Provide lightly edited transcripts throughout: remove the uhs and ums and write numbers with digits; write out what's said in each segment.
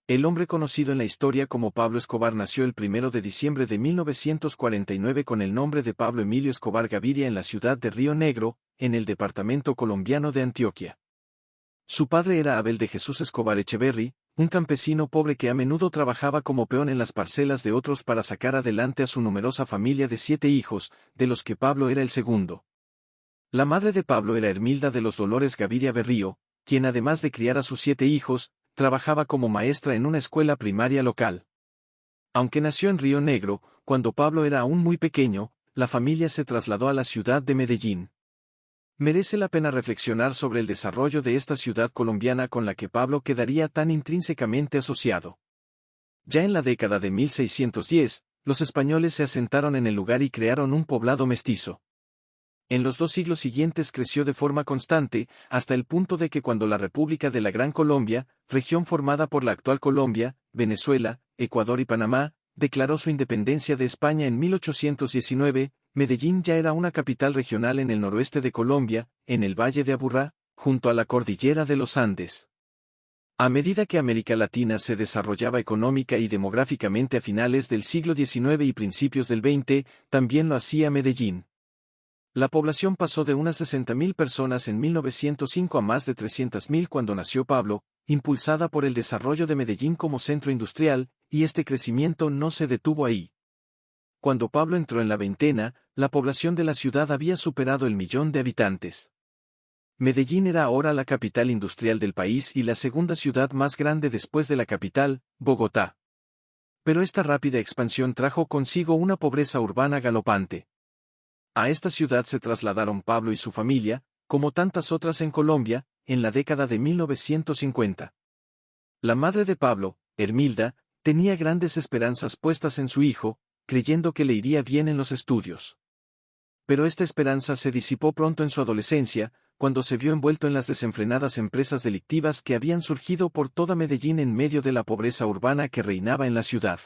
El hombre conocido en la historia como Pablo Escobar nació el 1 de diciembre de 1949 con el nombre de Pablo Emilio Escobar Gaviria en la ciudad de Río Negro, en el departamento colombiano de Antioquia. Su padre era Abel de Jesús Escobar Echeverry, un campesino pobre que a menudo trabajaba como peón en las parcelas de otros para sacar adelante a su numerosa familia de 7 hijos, de los que Pablo era el segundo. La madre de Pablo era Hermilda de los Dolores Gaviria Berrío, quien además de criar a sus 7 hijos, trabajaba como maestra en una escuela primaria local. Aunque nació en Río Negro, cuando Pablo era aún muy pequeño, la familia se trasladó a la ciudad de Medellín. Merece la pena reflexionar sobre el desarrollo de esta ciudad colombiana con la que Pablo quedaría tan intrínsecamente asociado. Ya en la década de 1610, los españoles se asentaron en el lugar y crearon un poblado mestizo. En los 2 siglos siguientes creció de forma constante, hasta el punto de que cuando la República de la Gran Colombia, región formada por la actual Colombia, Venezuela, Ecuador y Panamá, declaró su independencia de España en 1819, Medellín ya era una capital regional en el noroeste de Colombia, en el Valle de Aburrá, junto a la cordillera de los Andes. A medida que América Latina se desarrollaba económica y demográficamente a finales del siglo XIX y principios del XX, también lo hacía Medellín. La población pasó de unas 60.000 personas en 1905 a más de 300.000 cuando nació Pablo, impulsada por el desarrollo de Medellín como centro industrial, y este crecimiento no se detuvo ahí. Cuando Pablo entró en la veintena, la población de la ciudad había superado el 1.000.000 de habitantes. Medellín era ahora la capital industrial del país y la segunda ciudad más grande después de la capital, Bogotá. Pero esta rápida expansión trajo consigo una pobreza urbana galopante. A esta ciudad se trasladaron Pablo y su familia, como tantas otras en Colombia, en la década de 1950. La madre de Pablo, Hermilda, tenía grandes esperanzas puestas en su hijo, creyendo que le iría bien en los estudios. Pero esta esperanza se disipó pronto en su adolescencia, cuando se vio envuelto en las desenfrenadas empresas delictivas que habían surgido por toda Medellín en medio de la pobreza urbana que reinaba en la ciudad.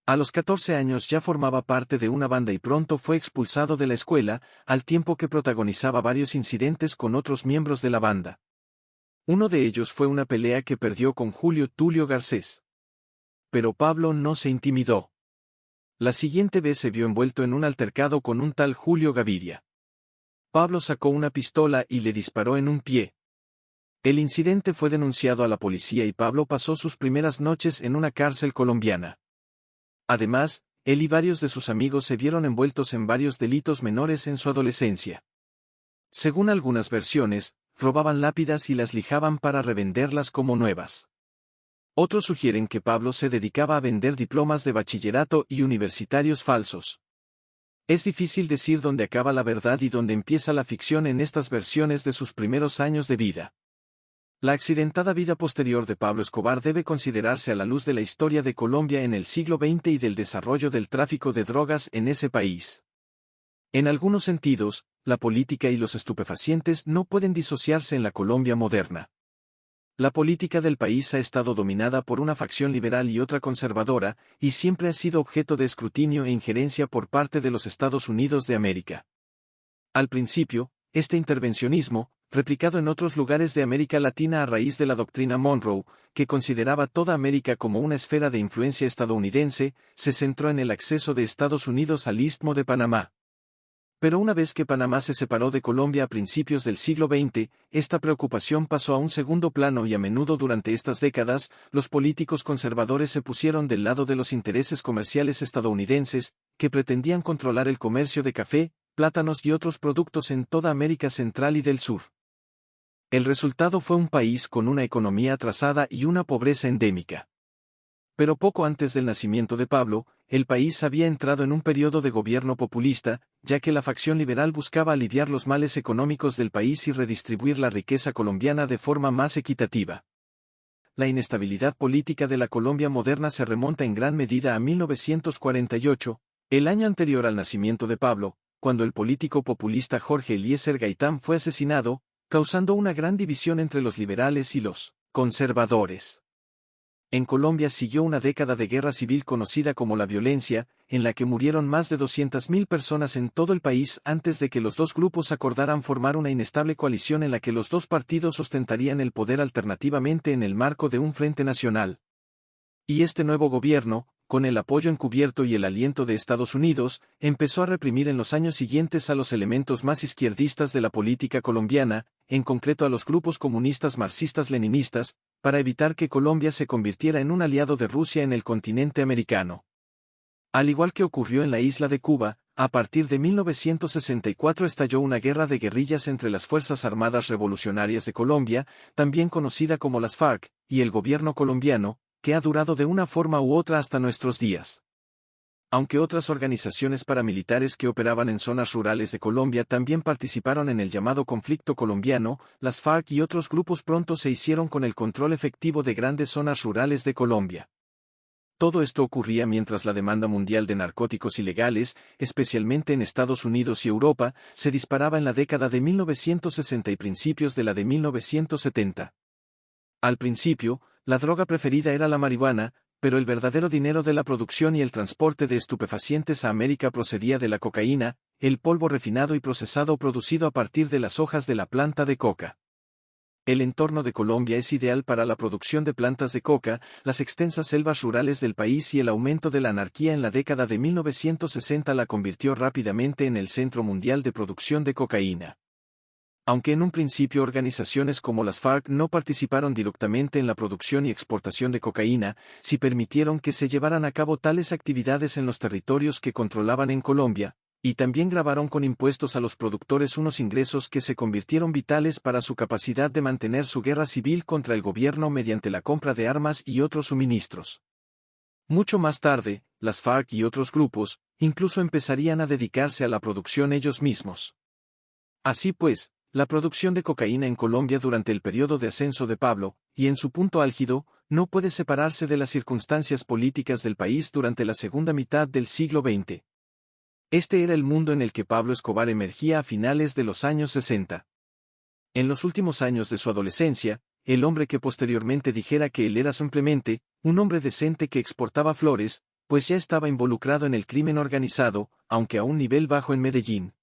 A los 14 años ya formaba parte de una banda y pronto fue expulsado de la escuela, al tiempo que protagonizaba varios incidentes con otros miembros de la banda. Uno de ellos fue una pelea que perdió con Julio Tulio Garcés. Pero Pablo no se intimidó. La siguiente vez se vio envuelto en un altercado con un tal Julio Gaviria. Pablo sacó una pistola y le disparó en un pie. El incidente fue denunciado a la policía y Pablo pasó sus primeras noches en una cárcel colombiana. Además, él y varios de sus amigos se vieron envueltos en varios delitos menores en su adolescencia. Según algunas versiones, robaban lápidas y las lijaban para revenderlas como nuevas. Otros sugieren que Pablo se dedicaba a vender diplomas de bachillerato y universitarios falsos. Es difícil decir dónde acaba la verdad y dónde empieza la ficción en estas versiones de sus primeros años de vida. La accidentada vida posterior de Pablo Escobar debe considerarse a la luz de la historia de Colombia en el siglo XX y del desarrollo del tráfico de drogas en ese país. En algunos sentidos, la política y los estupefacientes no pueden disociarse en la Colombia moderna. La política del país ha estado dominada por una facción liberal y otra conservadora, y siempre ha sido objeto de escrutinio e injerencia por parte de los Estados Unidos de América. Al principio, este intervencionismo, replicado en otros lugares de América Latina a raíz de la doctrina Monroe, que consideraba toda América como una esfera de influencia estadounidense, se centró en el acceso de Estados Unidos al Istmo de Panamá. Pero una vez que Panamá se separó de Colombia a principios del siglo XX, esta preocupación pasó a un segundo plano y a menudo durante estas décadas, los políticos conservadores se pusieron del lado de los intereses comerciales estadounidenses, que pretendían controlar el comercio de café, plátanos y otros productos en toda América Central y del Sur. El resultado fue un país con una economía atrasada y una pobreza endémica. Pero poco antes del nacimiento de Pablo, el país había entrado en un periodo de gobierno populista, ya que la facción liberal buscaba aliviar los males económicos del país y redistribuir la riqueza colombiana de forma más equitativa. La inestabilidad política de la Colombia moderna se remonta en gran medida a 1948, el año anterior al nacimiento de Pablo, cuando el político populista Jorge Eliezer Gaitán fue asesinado, causando una gran división entre los liberales y los conservadores. En Colombia siguió una década de guerra civil conocida como la violencia, en la que murieron más de 200.000 personas en todo el país antes de que los dos grupos acordaran formar una inestable coalición en la que los dos partidos ostentarían el poder alternativamente en el marco de un frente nacional. Y este nuevo gobierno, con el apoyo encubierto y el aliento de Estados Unidos, empezó a reprimir en los años siguientes a los elementos más izquierdistas de la política colombiana, en concreto a los grupos comunistas marxistas-leninistas, para evitar que Colombia se convirtiera en un aliado de Rusia en el continente americano. Al igual que ocurrió en la isla de Cuba, a partir de 1964 estalló una guerra de guerrillas entre las Fuerzas Armadas Revolucionarias de Colombia, también conocida como las FARC, y el gobierno colombiano, que ha durado de una forma u otra hasta nuestros días. Aunque otras organizaciones paramilitares que operaban en zonas rurales de Colombia también participaron en el llamado conflicto colombiano, las FARC y otros grupos pronto se hicieron con el control efectivo de grandes zonas rurales de Colombia. Todo esto ocurría mientras la demanda mundial de narcóticos ilegales, especialmente en Estados Unidos y Europa, se disparaba en la década de 1960 y principios de la de 1970. Al principio, la droga preferida era la marihuana, pero el verdadero dinero de la producción y el transporte de estupefacientes a América procedía de la cocaína, el polvo refinado y procesado producido a partir de las hojas de la planta de coca. El entorno de Colombia es ideal para la producción de plantas de coca, las extensas selvas rurales del país y el aumento de la anarquía en la década de 1960 la convirtió rápidamente en el centro mundial de producción de cocaína. Aunque en un principio organizaciones como las FARC no participaron directamente en la producción y exportación de cocaína, sí permitieron que se llevaran a cabo tales actividades en los territorios que controlaban en Colombia, y también grabaron con impuestos a los productores unos ingresos que se convirtieron vitales para su capacidad de mantener su guerra civil contra el gobierno mediante la compra de armas y otros suministros. Mucho más tarde, las FARC y otros grupos, incluso empezarían a dedicarse a la producción ellos mismos. Así pues, la producción de cocaína en Colombia durante el periodo de ascenso de Pablo, y en su punto álgido, no puede separarse de las circunstancias políticas del país durante la segunda mitad del siglo XX. Este era el mundo en el que Pablo Escobar emergía a finales de los años 60. En los últimos años de su adolescencia, el hombre que posteriormente dijera que él era simplemente un hombre decente que exportaba flores, pues ya estaba involucrado en el crimen organizado, aunque a un nivel bajo en Medellín.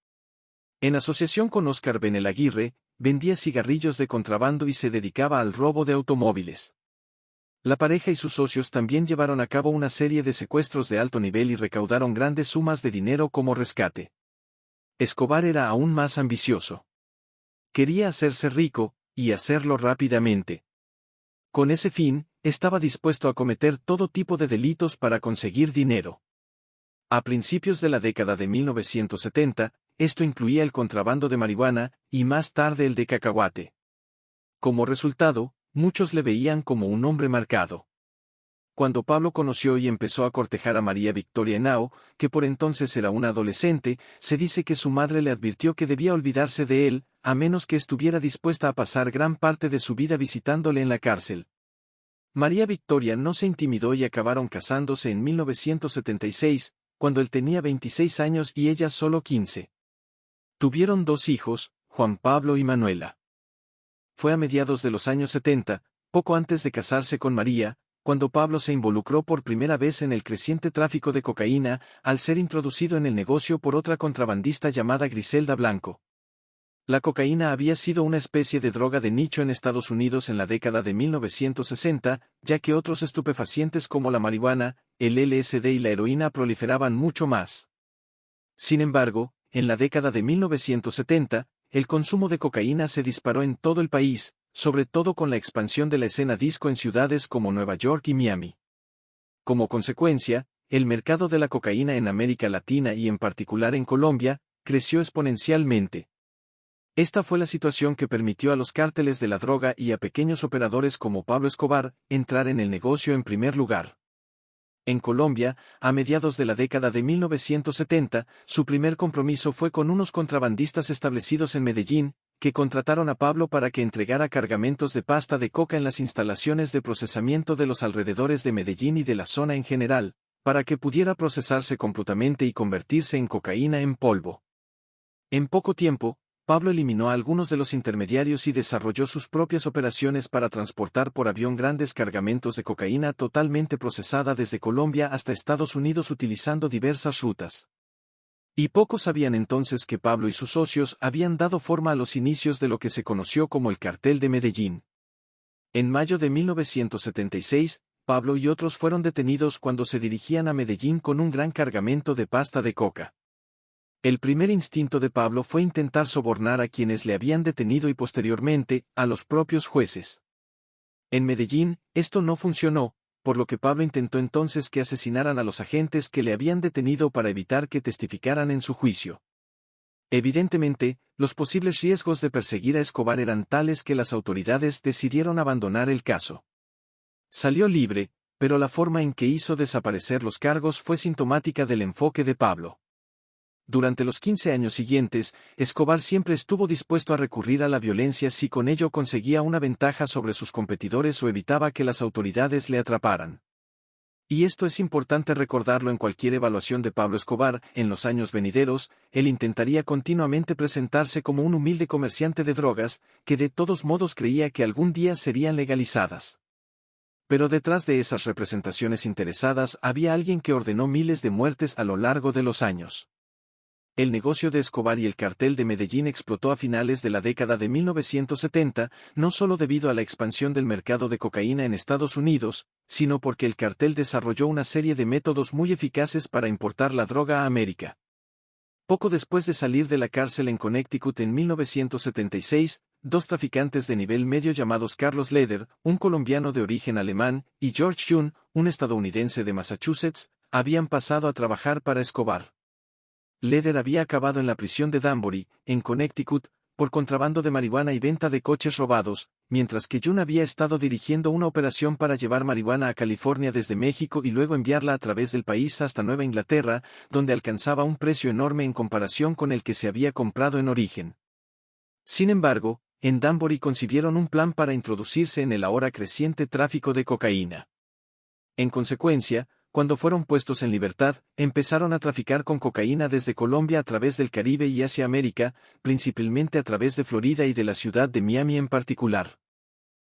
En asociación con Óscar Benelaguirre, vendía cigarrillos de contrabando y se dedicaba al robo de automóviles. La pareja y sus socios también llevaron a cabo una serie de secuestros de alto nivel y recaudaron grandes sumas de dinero como rescate. Escobar era aún más ambicioso. Quería hacerse rico, y hacerlo rápidamente. Con ese fin, estaba dispuesto a cometer todo tipo de delitos para conseguir dinero. A principios de la década de 1970, esto incluía el contrabando de marihuana, y más tarde el de cacahuate. Como resultado, muchos le veían como un hombre marcado. Cuando Pablo conoció y empezó a cortejar a María Victoria Henao, que por entonces era una adolescente, se dice que su madre le advirtió que debía olvidarse de él, a menos que estuviera dispuesta a pasar gran parte de su vida visitándole en la cárcel. María Victoria no se intimidó y acabaron casándose en 1976, cuando él tenía 26 años y ella solo 15. Tuvieron 2 hijos, Juan Pablo y Manuela. Fue a mediados de los años 70, poco antes de casarse con María, cuando Pablo se involucró por primera vez en el creciente tráfico de cocaína, al ser introducido en el negocio por otra contrabandista llamada Griselda Blanco. La cocaína había sido una especie de droga de nicho en Estados Unidos en la década de 1960, ya que otros estupefacientes como la marihuana, el LSD y la heroína proliferaban mucho más. Sin embargo, en la década de 1970, el consumo de cocaína se disparó en todo el país, sobre todo con la expansión de la escena disco en ciudades como Nueva York y Miami. Como consecuencia, el mercado de la cocaína en América Latina y en particular en Colombia, creció exponencialmente. Esta fue la situación que permitió a los cárteles de la droga y a pequeños operadores como Pablo Escobar entrar en el negocio en primer lugar. En Colombia, a mediados de la década de 1970, su primer compromiso fue con unos contrabandistas establecidos en Medellín, que contrataron a Pablo para que entregara cargamentos de pasta de coca en las instalaciones de procesamiento de los alrededores de Medellín y de la zona en general, para que pudiera procesarse completamente y convertirse en cocaína en polvo. En poco tiempo, Pablo eliminó a algunos de los intermediarios y desarrolló sus propias operaciones para transportar por avión grandes cargamentos de cocaína totalmente procesada desde Colombia hasta Estados Unidos utilizando diversas rutas. Y pocos sabían entonces que Pablo y sus socios habían dado forma a los inicios de lo que se conoció como el Cartel de Medellín. En mayo de 1976, Pablo y otros fueron detenidos cuando se dirigían a Medellín con un gran cargamento de pasta de coca. El primer instinto de Pablo fue intentar sobornar a quienes le habían detenido y posteriormente, a los propios jueces. En Medellín, esto no funcionó, por lo que Pablo intentó entonces que asesinaran a los agentes que le habían detenido para evitar que testificaran en su juicio. Evidentemente, los posibles riesgos de perseguir a Escobar eran tales que las autoridades decidieron abandonar el caso. Salió libre, pero la forma en que hizo desaparecer los cargos fue sintomática del enfoque de Pablo. Durante los 15 años siguientes, Escobar siempre estuvo dispuesto a recurrir a la violencia si con ello conseguía una ventaja sobre sus competidores o evitaba que las autoridades le atraparan. Y esto es importante recordarlo en cualquier evaluación de Pablo Escobar. En los años venideros, él intentaría continuamente presentarse como un humilde comerciante de drogas, que de todos modos creía que algún día serían legalizadas. Pero detrás de esas representaciones interesadas había alguien que ordenó miles de muertes a lo largo de los años. El negocio de Escobar y el cartel de Medellín explotó a finales de la década de 1970, no solo debido a la expansión del mercado de cocaína en Estados Unidos, sino porque el cartel desarrolló una serie de métodos muy eficaces para importar la droga a América. Poco después de salir de la cárcel en Connecticut en 1976, dos traficantes de nivel medio llamados Carlos Leder, un colombiano de origen alemán, y George Jun, un estadounidense de Massachusetts, habían pasado a trabajar para Escobar. Leder había acabado en la prisión de Danbury, en Connecticut, por contrabando de marihuana y venta de coches robados, mientras que Jun había estado dirigiendo una operación para llevar marihuana a California desde México y luego enviarla a través del país hasta Nueva Inglaterra, donde alcanzaba un precio enorme en comparación con el que se había comprado en origen. Sin embargo, en Danbury concibieron un plan para introducirse en el ahora creciente tráfico de cocaína. En consecuencia, cuando fueron puestos en libertad, empezaron a traficar con cocaína desde Colombia a través del Caribe y hacia América, principalmente a través de Florida y de la ciudad de Miami en particular.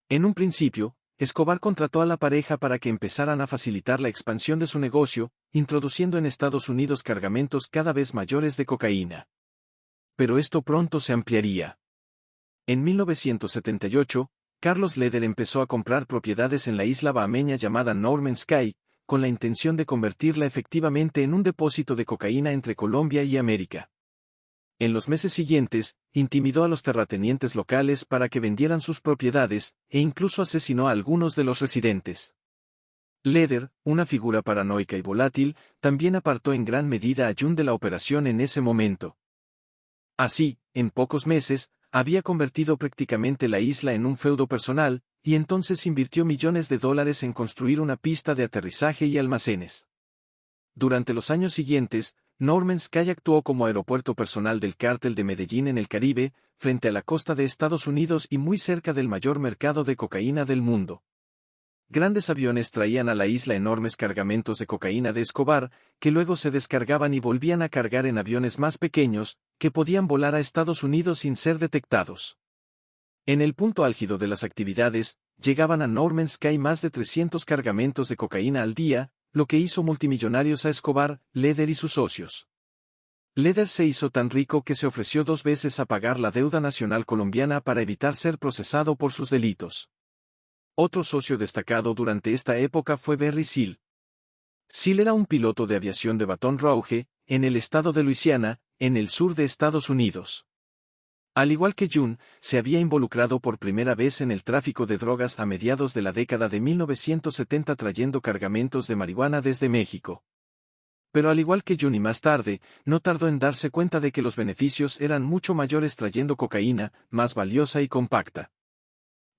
En un principio, Escobar contrató a la pareja para que empezaran a facilitar la expansión de su negocio, introduciendo en Estados Unidos cargamentos cada vez mayores de cocaína. Pero esto pronto se ampliaría. En 1978, Carlos Leder empezó a comprar propiedades en la isla bahameña llamada Norman's Cay, con la intención de convertirla efectivamente en un depósito de cocaína entre Colombia y América. En los meses siguientes, intimidó a los terratenientes locales para que vendieran sus propiedades, e incluso asesinó a algunos de los residentes. Leder, una figura paranoica y volátil, también apartó en gran medida a Jun de la operación en ese momento. Así, en pocos meses, había convertido prácticamente la isla en un feudo personal, y entonces invirtió millones de dólares en construir una pista de aterrizaje y almacenes. Durante los años siguientes, Norman's Cay actuó como aeropuerto personal del cártel de Medellín en el Caribe, frente a la costa de Estados Unidos y muy cerca del mayor mercado de cocaína del mundo. Grandes aviones traían a la isla enormes cargamentos de cocaína de Escobar, que luego se descargaban y volvían a cargar en aviones más pequeños, que podían volar a Estados Unidos sin ser detectados. En el punto álgido de las actividades, llegaban a Norman's Cay más de 300 cargamentos de cocaína al día, lo que hizo multimillonarios a Escobar, Leder y sus socios. Leder se hizo tan rico que se ofreció 2 veces a pagar la deuda nacional colombiana para evitar ser procesado por sus delitos. Otro socio destacado durante esta época fue Barry Seal. Seal era un piloto de aviación de Baton Rouge, en el estado de Luisiana, en el sur de Estados Unidos. Al igual que Jun, se había involucrado por primera vez en el tráfico de drogas a mediados de la década de 1970 trayendo cargamentos de marihuana desde México. Pero al igual que Jun y más tarde, no tardó en darse cuenta de que los beneficios eran mucho mayores trayendo cocaína, más valiosa y compacta.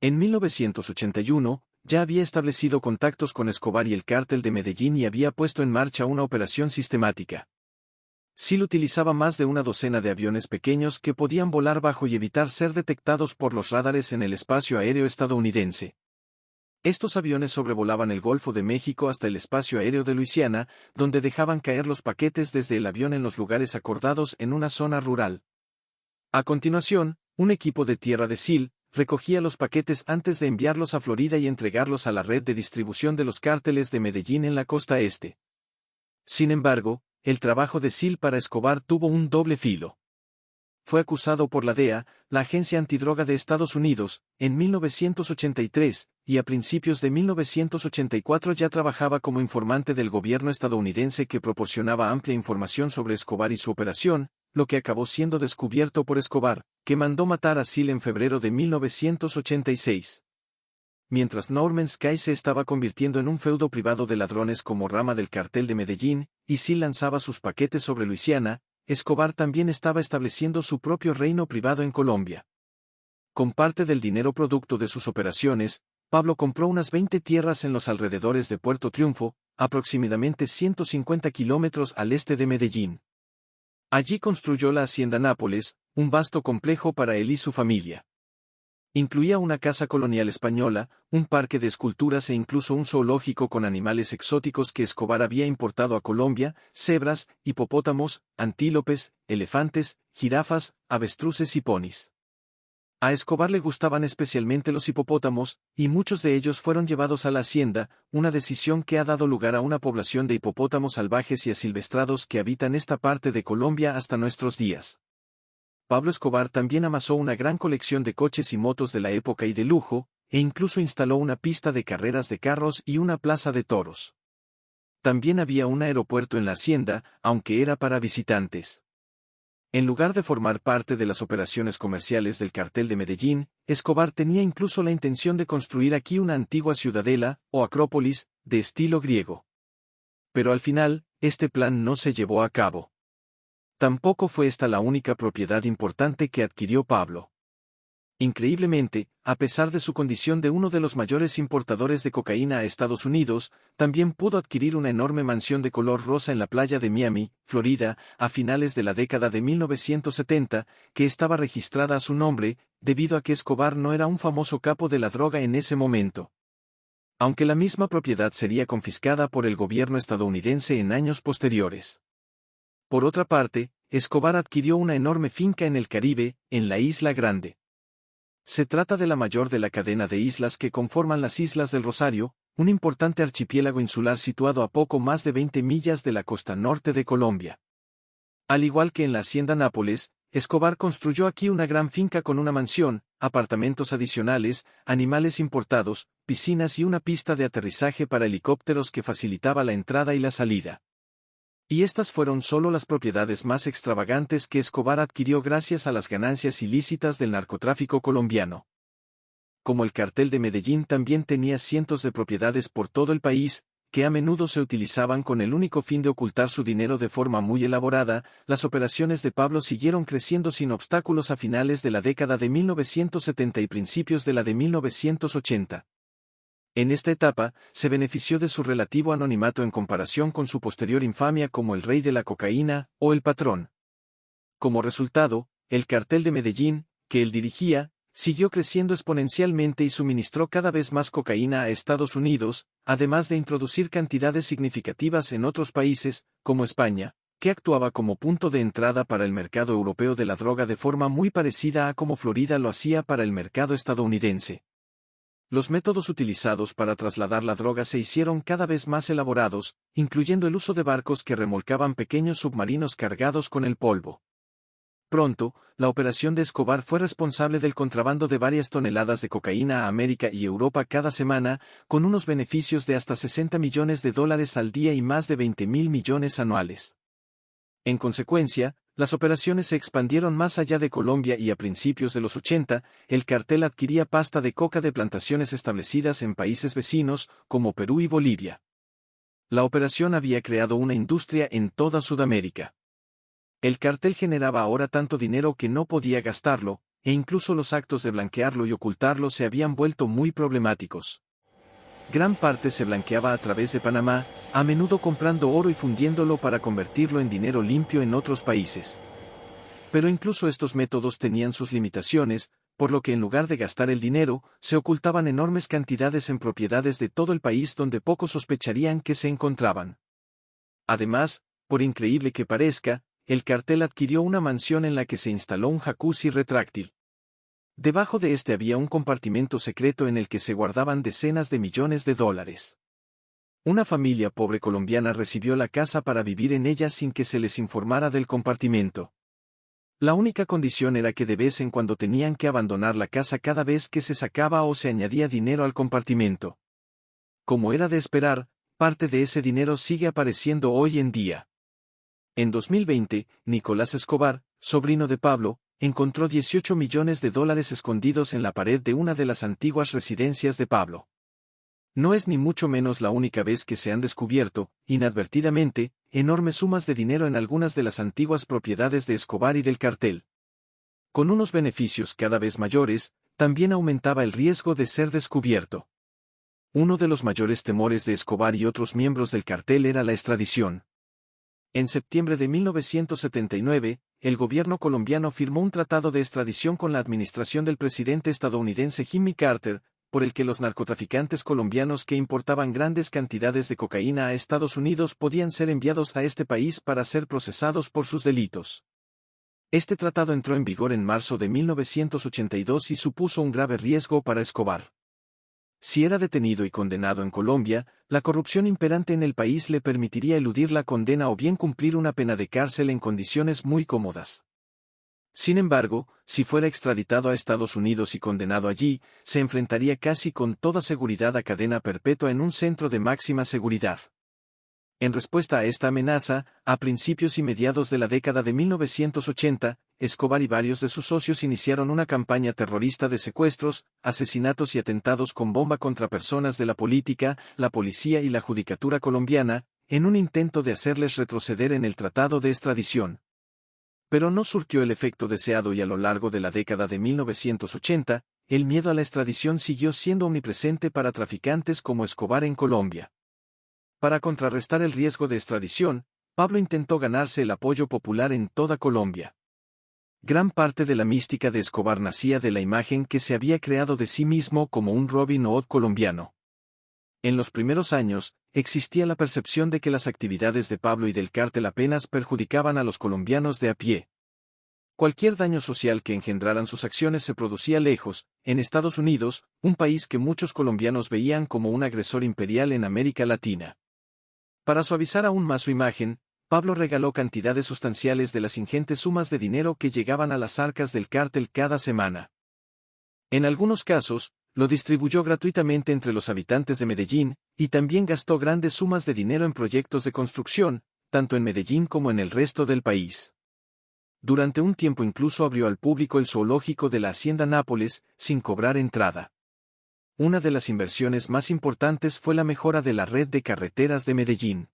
En 1981, ya había establecido contactos con Escobar y el cártel de Medellín y había puesto en marcha una operación sistemática. Seal utilizaba más de una docena de aviones pequeños que podían volar bajo y evitar ser detectados por los radares en el espacio aéreo estadounidense. Estos aviones sobrevolaban el Golfo de México hasta el espacio aéreo de Luisiana, donde dejaban caer los paquetes desde el avión en los lugares acordados en una zona rural. A continuación, un equipo de tierra de Seal recogía los paquetes antes de enviarlos a Florida y entregarlos a la red de distribución de los cárteles de Medellín en la costa este. Sin embargo, el trabajo de Seal para Escobar tuvo un doble filo. fue acusado por la DEA, la Agencia Antidroga de Estados Unidos, en 1983, y a principios de 1984 ya trabajaba como informante del gobierno estadounidense que proporcionaba amplia información sobre Escobar y su operación, lo que acabó siendo descubierto por Escobar, que mandó matar a Sil en febrero de 1986. Mientras Norman Sky se estaba convirtiendo en un feudo privado de ladrones como rama del cartel de Medellín, y Sil lanzaba sus paquetes sobre Luisiana, Escobar también estaba estableciendo su propio reino privado en Colombia. Con parte del dinero producto de sus operaciones, Pablo compró unas 20 tierras en los alrededores de Puerto Triunfo, aproximadamente 150 kilómetros al este de Medellín. Allí construyó la Hacienda Nápoles, un vasto complejo para él y su familia. Incluía una casa colonial española, un parque de esculturas e incluso un zoológico con animales exóticos que Escobar había importado a Colombia, cebras, hipopótamos, antílopes, elefantes, jirafas, avestruces y ponis. A Escobar le gustaban especialmente los hipopótamos, y muchos de ellos fueron llevados a la hacienda, una decisión que ha dado lugar a una población de hipopótamos salvajes y asilvestrados que habitan esta parte de Colombia hasta nuestros días. Pablo Escobar también amasó una gran colección de coches y motos de la época y de lujo, e incluso instaló una pista de carreras de carros y una plaza de toros. También había un aeropuerto en la hacienda, aunque era para visitantes. En lugar de formar parte de las operaciones comerciales del cartel de Medellín, Escobar tenía incluso la intención de construir aquí una antigua ciudadela, o acrópolis, de estilo griego. Pero al final, este plan no se llevó a cabo. Tampoco fue esta la única propiedad importante que adquirió Pablo. Increíblemente, a pesar de su condición de uno de los mayores importadores de cocaína a Estados Unidos, también pudo adquirir una enorme mansión de color rosa en la playa de Miami, Florida, a finales de la década de 1970, que estaba registrada a su nombre, debido a que Escobar no era un famoso capo de la droga en ese momento. Aunque la misma propiedad sería confiscada por el gobierno estadounidense en años posteriores. Por otra parte, Escobar adquirió una enorme finca en el Caribe, en la Isla Grande. Se trata de la mayor de la cadena de islas que conforman las Islas del Rosario, un importante archipiélago insular situado a poco más de 20 millas de la costa norte de Colombia. Al igual que en la Hacienda Nápoles, Escobar construyó aquí una gran finca con una mansión, apartamentos adicionales, animales importados, piscinas y una pista de aterrizaje para helicópteros que facilitaba la entrada y la salida. Y estas fueron solo las propiedades más extravagantes que Escobar adquirió gracias a las ganancias ilícitas del narcotráfico colombiano. Como el cartel de Medellín también tenía cientos de propiedades por todo el país, que a menudo se utilizaban con el único fin de ocultar su dinero de forma muy elaborada, las operaciones de Pablo siguieron creciendo sin obstáculos a finales de la década de 1970 y principios de la de 1980. En esta etapa, se benefició de su relativo anonimato en comparación con su posterior infamia como el rey de la cocaína, o el patrón. Como resultado, el cartel de Medellín, que él dirigía, siguió creciendo exponencialmente y suministró cada vez más cocaína a Estados Unidos, además de introducir cantidades significativas en otros países, como España, que actuaba como punto de entrada para el mercado europeo de la droga de forma muy parecida a como Florida lo hacía para el mercado estadounidense. Los métodos utilizados para trasladar la droga se hicieron cada vez más elaborados, incluyendo el uso de barcos que remolcaban pequeños submarinos cargados con el polvo. Pronto, la operación de Escobar fue responsable del contrabando de varias toneladas de cocaína a América y Europa cada semana, con unos beneficios de hasta $60 millones al día y más de 20.000 millones anuales. En consecuencia, las operaciones se expandieron más allá de Colombia y a principios de los 80, el cartel adquiría pasta de coca de plantaciones establecidas en países vecinos, como Perú y Bolivia. La operación había creado una industria en toda Sudamérica. El cartel generaba ahora tanto dinero que no podía gastarlo, e incluso los actos de blanquearlo y ocultarlo se habían vuelto muy problemáticos. Gran parte se blanqueaba a través de Panamá, a menudo comprando oro y fundiéndolo para convertirlo en dinero limpio en otros países. Pero incluso estos métodos tenían sus limitaciones, por lo que en lugar de gastar el dinero, se ocultaban enormes cantidades en propiedades de todo el país donde pocos sospecharían que se encontraban. Además, por increíble que parezca, el cartel adquirió una mansión en la que se instaló un jacuzzi retráctil. Debajo de este había un compartimento secreto en el que se guardaban decenas de millones de dólares. Una familia pobre colombiana recibió la casa para vivir en ella sin que se les informara del compartimento. La única condición era que de vez en cuando tenían que abandonar la casa cada vez que se sacaba o se añadía dinero al compartimento. Como era de esperar, parte de ese dinero sigue apareciendo hoy en día. En 2020, Nicolás Escobar, sobrino de Pablo, encontró $18 millones escondidos en la pared de una de las antiguas residencias de Pablo. No es ni mucho menos la única vez que se han descubierto, inadvertidamente, enormes sumas de dinero en algunas de las antiguas propiedades de Escobar y del cartel. Con unos beneficios cada vez mayores, también aumentaba el riesgo de ser descubierto. Uno de los mayores temores de Escobar y otros miembros del cartel era la extradición. En septiembre de 1979, el gobierno colombiano firmó un tratado de extradición con la administración del presidente estadounidense Jimmy Carter, por el que los narcotraficantes colombianos que importaban grandes cantidades de cocaína a Estados Unidos podían ser enviados a este país para ser procesados por sus delitos. Este tratado entró en vigor en marzo de 1982 y supuso un grave riesgo para Escobar. Si era detenido y condenado en Colombia, la corrupción imperante en el país le permitiría eludir la condena o bien cumplir una pena de cárcel en condiciones muy cómodas. Sin embargo, si fuera extraditado a Estados Unidos y condenado allí, se enfrentaría casi con toda seguridad a cadena perpetua en un centro de máxima seguridad. En respuesta a esta amenaza, a principios y mediados de la década de 1980, Escobar y varios de sus socios iniciaron una campaña terrorista de secuestros, asesinatos y atentados con bomba contra personas de la política, la policía y la judicatura colombiana, en un intento de hacerles retroceder en el tratado de extradición. Pero no surtió el efecto deseado y a lo largo de la década de 1980, el miedo a la extradición siguió siendo omnipresente para traficantes como Escobar en Colombia. Para contrarrestar el riesgo de extradición, Pablo intentó ganarse el apoyo popular en toda Colombia. Gran parte de la mística de Escobar nacía de la imagen que se había creado de sí mismo como un Robin Hood colombiano. En los primeros años, existía la percepción de que las actividades de Pablo y del cártel apenas perjudicaban a los colombianos de a pie. Cualquier daño social que engendraran sus acciones se producía lejos, en Estados Unidos, un país que muchos colombianos veían como un agresor imperial en América Latina. Para suavizar aún más su imagen, Pablo regaló cantidades sustanciales de las ingentes sumas de dinero que llegaban a las arcas del cártel cada semana. En algunos casos, lo distribuyó gratuitamente entre los habitantes de Medellín, y también gastó grandes sumas de dinero en proyectos de construcción, tanto en Medellín como en el resto del país. Durante un tiempo incluso abrió al público el zoológico de la Hacienda Nápoles, sin cobrar entrada. Una de las inversiones más importantes fue la mejora de la red de carreteras de Medellín.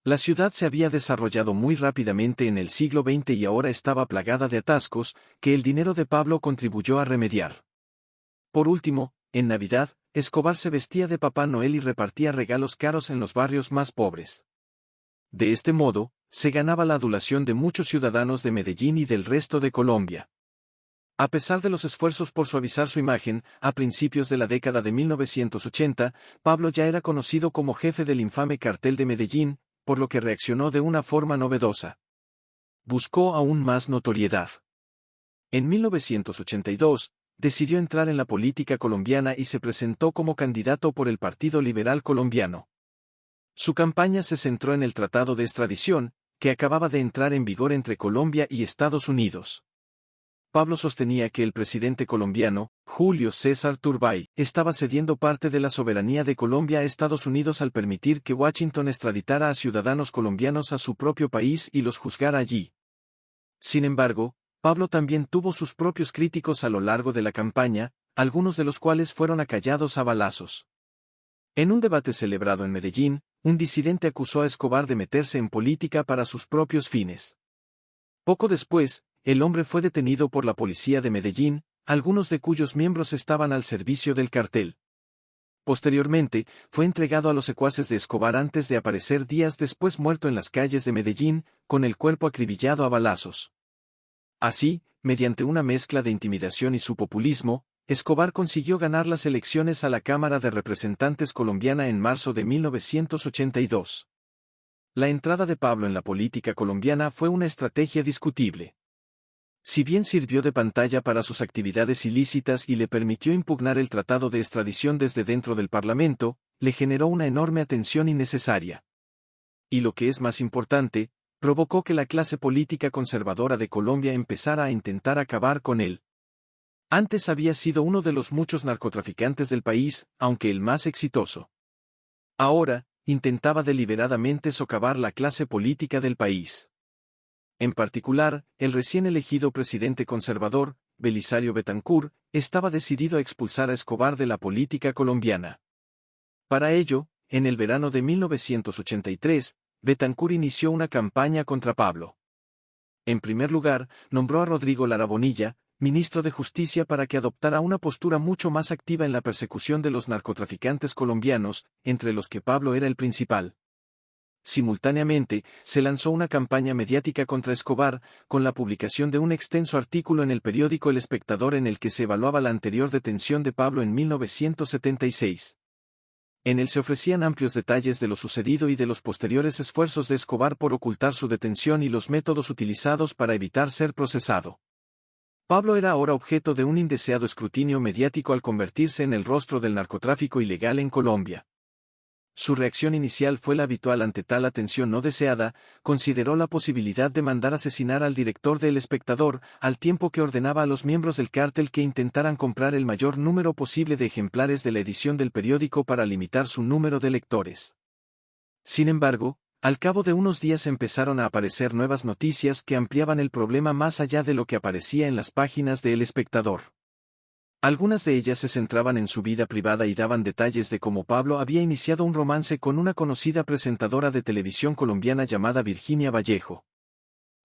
La ciudad se había desarrollado muy rápidamente en el siglo XX y ahora estaba plagada de atascos, que el dinero de Pablo contribuyó a remediar. Por último, en Navidad, Escobar se vestía de Papá Noel y repartía regalos caros en los barrios más pobres. De este modo, se ganaba la adulación de muchos ciudadanos de Medellín y del resto de Colombia. A pesar de los esfuerzos por suavizar su imagen, a principios de la década de 1980, Pablo ya era conocido como jefe del infame cartel de Medellín, por lo que reaccionó de una forma novedosa. Buscó aún más notoriedad. En 1982, decidió entrar en la política colombiana y se presentó como candidato por el Partido Liberal Colombiano. Su campaña se centró en el tratado de extradición, que acababa de entrar en vigor entre Colombia y Estados Unidos. Pablo sostenía que el presidente colombiano, Julio César Turbay, estaba cediendo parte de la soberanía de Colombia a Estados Unidos al permitir que Washington extraditara a ciudadanos colombianos a su propio país y los juzgara allí. Sin embargo, Pablo también tuvo sus propios críticos a lo largo de la campaña, algunos de los cuales fueron acallados a balazos. En un debate celebrado en Medellín, un disidente acusó a Escobar de meterse en política para sus propios fines. Poco después, el hombre fue detenido por la policía de Medellín, algunos de cuyos miembros estaban al servicio del cartel. Posteriormente, fue entregado a los secuaces de Escobar antes de aparecer días después muerto en las calles de Medellín, con el cuerpo acribillado a balazos. Así, mediante una mezcla de intimidación y su populismo, Escobar consiguió ganar las elecciones a la Cámara de Representantes colombiana en marzo de 1982. La entrada de Pablo en la política colombiana fue una estrategia discutible. Si bien sirvió de pantalla para sus actividades ilícitas y le permitió impugnar el tratado de extradición desde dentro del Parlamento, le generó una enorme atención innecesaria. Y lo que es más importante, provocó que la clase política conservadora de Colombia empezara a intentar acabar con él. Antes había sido uno de los muchos narcotraficantes del país, aunque el más exitoso. Ahora, intentaba deliberadamente socavar la clase política del país. En particular, el recién elegido presidente conservador, Belisario Betancur, estaba decidido a expulsar a Escobar de la política colombiana. Para ello, en el verano de 1983, Betancur inició una campaña contra Pablo. En primer lugar, nombró a Rodrigo Lara Bonilla, ministro de Justicia, para que adoptara una postura mucho más activa en la persecución de los narcotraficantes colombianos, entre los que Pablo era el principal. Simultáneamente, se lanzó una campaña mediática contra Escobar, con la publicación de un extenso artículo en el periódico El Espectador en el que se evaluaba la anterior detención de Pablo en 1976. En él se ofrecían amplios detalles de lo sucedido y de los posteriores esfuerzos de Escobar por ocultar su detención y los métodos utilizados para evitar ser procesado. Pablo era ahora objeto de un indeseado escrutinio mediático al convertirse en el rostro del narcotráfico ilegal en Colombia. Su reacción inicial fue la habitual ante tal atención no deseada, consideró la posibilidad de mandar asesinar al director de El Espectador, al tiempo que ordenaba a los miembros del cártel que intentaran comprar el mayor número posible de ejemplares de la edición del periódico para limitar su número de lectores. Sin embargo, al cabo de unos días empezaron a aparecer nuevas noticias que ampliaban el problema más allá de lo que aparecía en las páginas de El Espectador. Algunas de ellas se centraban en su vida privada y daban detalles de cómo Pablo había iniciado un romance con una conocida presentadora de televisión colombiana llamada Virginia Vallejo.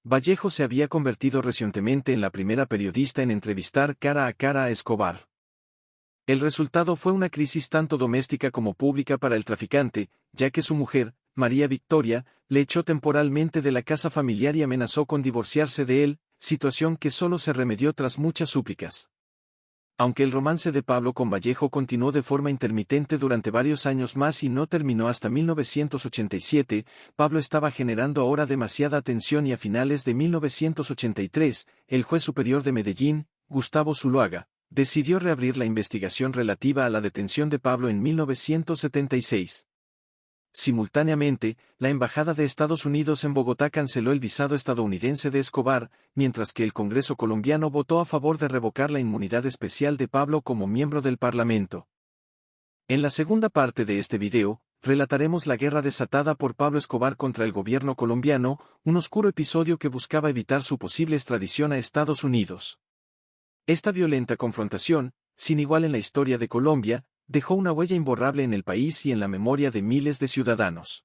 Vallejo se había convertido recientemente en la primera periodista en entrevistar cara a Escobar. El resultado fue una crisis tanto doméstica como pública para el traficante, ya que su mujer, María Victoria, le echó temporalmente de la casa familiar y amenazó con divorciarse de él, situación que solo se remedió tras muchas súplicas. Aunque el romance de Pablo con Vallejo continuó de forma intermitente durante varios años más y no terminó hasta 1987, Pablo estaba generando ahora demasiada atención y a finales de 1983, el juez superior de Medellín, Gustavo Zuluaga, decidió reabrir la investigación relativa a la detención de Pablo en 1976. Simultáneamente, la Embajada de Estados Unidos en Bogotá canceló el visado estadounidense de Escobar, mientras que el Congreso colombiano votó a favor de revocar la inmunidad especial de Pablo como miembro del Parlamento. En la segunda parte de este video, relataremos la guerra desatada por Pablo Escobar contra el gobierno colombiano, un oscuro episodio que buscaba evitar su posible extradición a Estados Unidos. Esta violenta confrontación, sin igual en la historia de Colombia, dejó una huella imborrable en el país y en la memoria de miles de ciudadanos.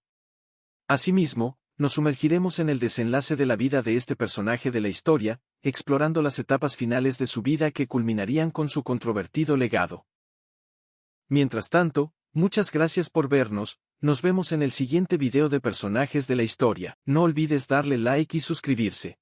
Asimismo, nos sumergiremos en el desenlace de la vida de este personaje de la historia, explorando las etapas finales de su vida que culminarían con su controvertido legado. Mientras tanto, muchas gracias por vernos, nos vemos en el siguiente video de personajes de la historia. No olvides darle like y suscribirse.